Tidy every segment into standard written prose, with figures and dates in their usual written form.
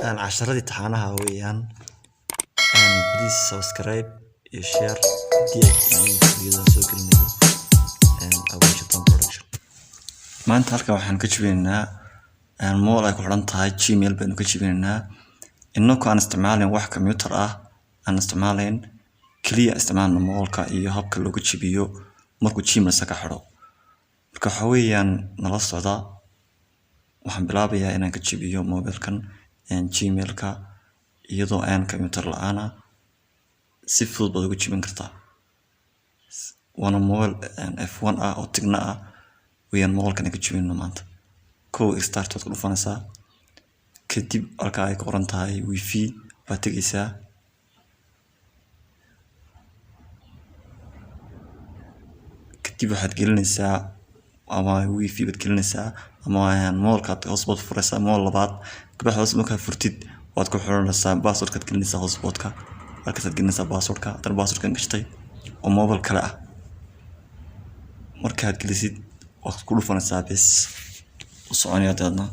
casharadii taxanaha weeyaan. Please subscribe iyo share hadii aad videodan soo gelinayo Abujatan Production. Maanta halkan waxaan ka jibinaynaa mool ay ku xiran tahay Gmail baynu ka jibinaynaa inagoo aan isticmaalin wax computer ah, aan isticmaalin kaliya isticmaalna moolka iyo habka loogu jibiyo markuu Gmail saka xiro. Marka waxa weeyaan nala socda waxaan bilaabayaa inaan ka jibiyo mobilkan Gmail-ka iyadoo aan computer la'aan si fudud baad ugu jibin kartaa. Wana mobil F1 ah oo tigna ah weeyaan mobilkan ka jibinayno maanta. Start waad ku dhufanaysaa kadib halka ay qoran tahay wifi baad tagaysaa kadib waxaad gelinaysaa ama wifi baad gelinaysaa ama moolka hotspot furaysaa mool labaad kabacdi hotspot ka furtid waad ku xiranaysaa password-ka gelinaysaa hotspot-ka halkaas aad gelinaysaa password-ka haddana password-ka gashtay oo mobil kale ah markaad gelisid waad ku dhufanaysaa bes soconaya dadna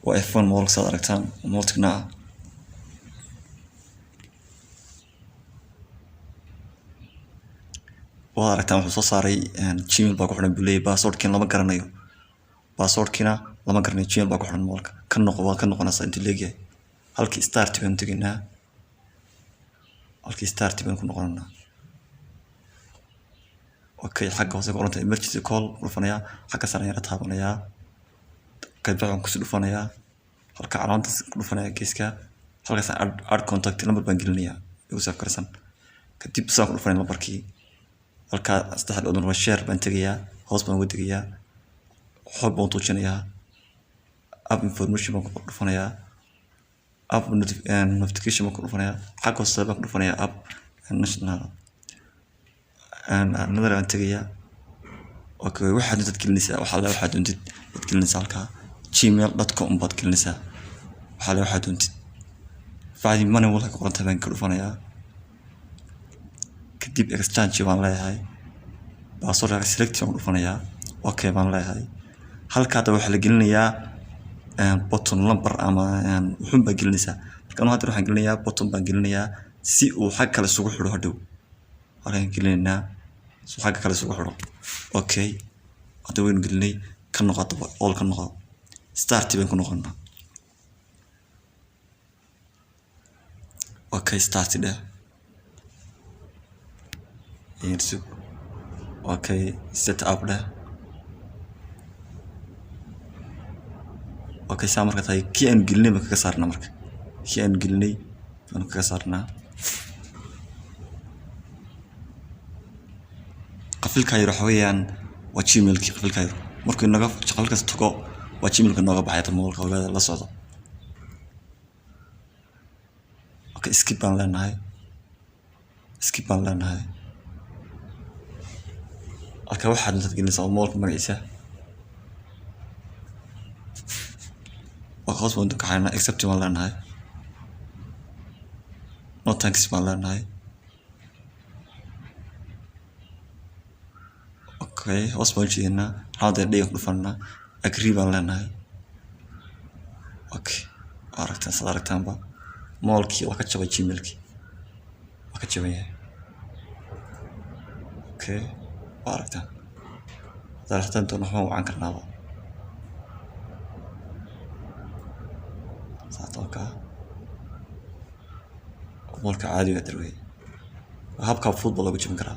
waa F1 mobilka saad aragtaan moolkana waa aragtaan wuxuu soo saaray Gmail baa ku xiran bulay password-kiina lama garanayo Gmail baa ku xiran moolka kan noqonaysa inta leeyahay halkii start baan tagnaa ku noqonaa okay xagga hoose qoran tahay emergency call dhufanaya xagga sare ayaan taabanaya kadib waxaan ku dhufanaya halka calaamada ku dhufanaya geeska halkaas add contact number baan gelinaya igu soo karsan kadib soo ku dhufanaya lambarkii halka saddex doon share baan tagayaa hoos baan uga tagayaa xog baan tuujinayaa app information baan ku dhufanayaa app notification baan ku dhufanayaa xagga hoose baan ku dhufanayaa app national another aan tagayaa okay waxaad dad gelinaysaa waxaad doontid dad gelinaysaa halka gmail.com baad gelinaysaa waxaad doontid faadi money wala qoran tahay baan ku dhufanayaa kadib exchange baan leeyahay password select baan dhufanayaa okay baan leeyahay halka waxa la gelinayaa button number ama wuxuu baa gelinaysaa marka hadda waxaan gelinayaa button baan gelinayaa si uu xag kale isugu xiro hadhow waxaan gelinaynaa si xag kale isugu xiro okay hadda waan gelinay kan noqoto all kan noqo start baan ku noqonaa okay start dhe insub okay set up dhe okay saa marka tahay kii aan gelinay ma kaga saarnaa marka kii aan gelinay aan kaga saarnaa qafilka yar waxa weeyaan waa Gmail-kii qafilka yar markuu inaga qafilkaas tago waa Gmail-ka nooga baxay mobilka ogaada la socdo okay skip baan leenahay halka waxaad dad gelinaysaa mobilka magaciisa وخلاص وانتو كحنا accept ولا نهاي no thanks ولا نهاي اوكي وصل جينا هذا دقيق دفنا agree ولا نهاي اوكي عرفتان با مولكي وكتشبه جيميلكي وكتشبه اوكي عرفتان تو نحو وعن كرنابا مولك عادي قدروي هابكا فوتبول لو جيم كرا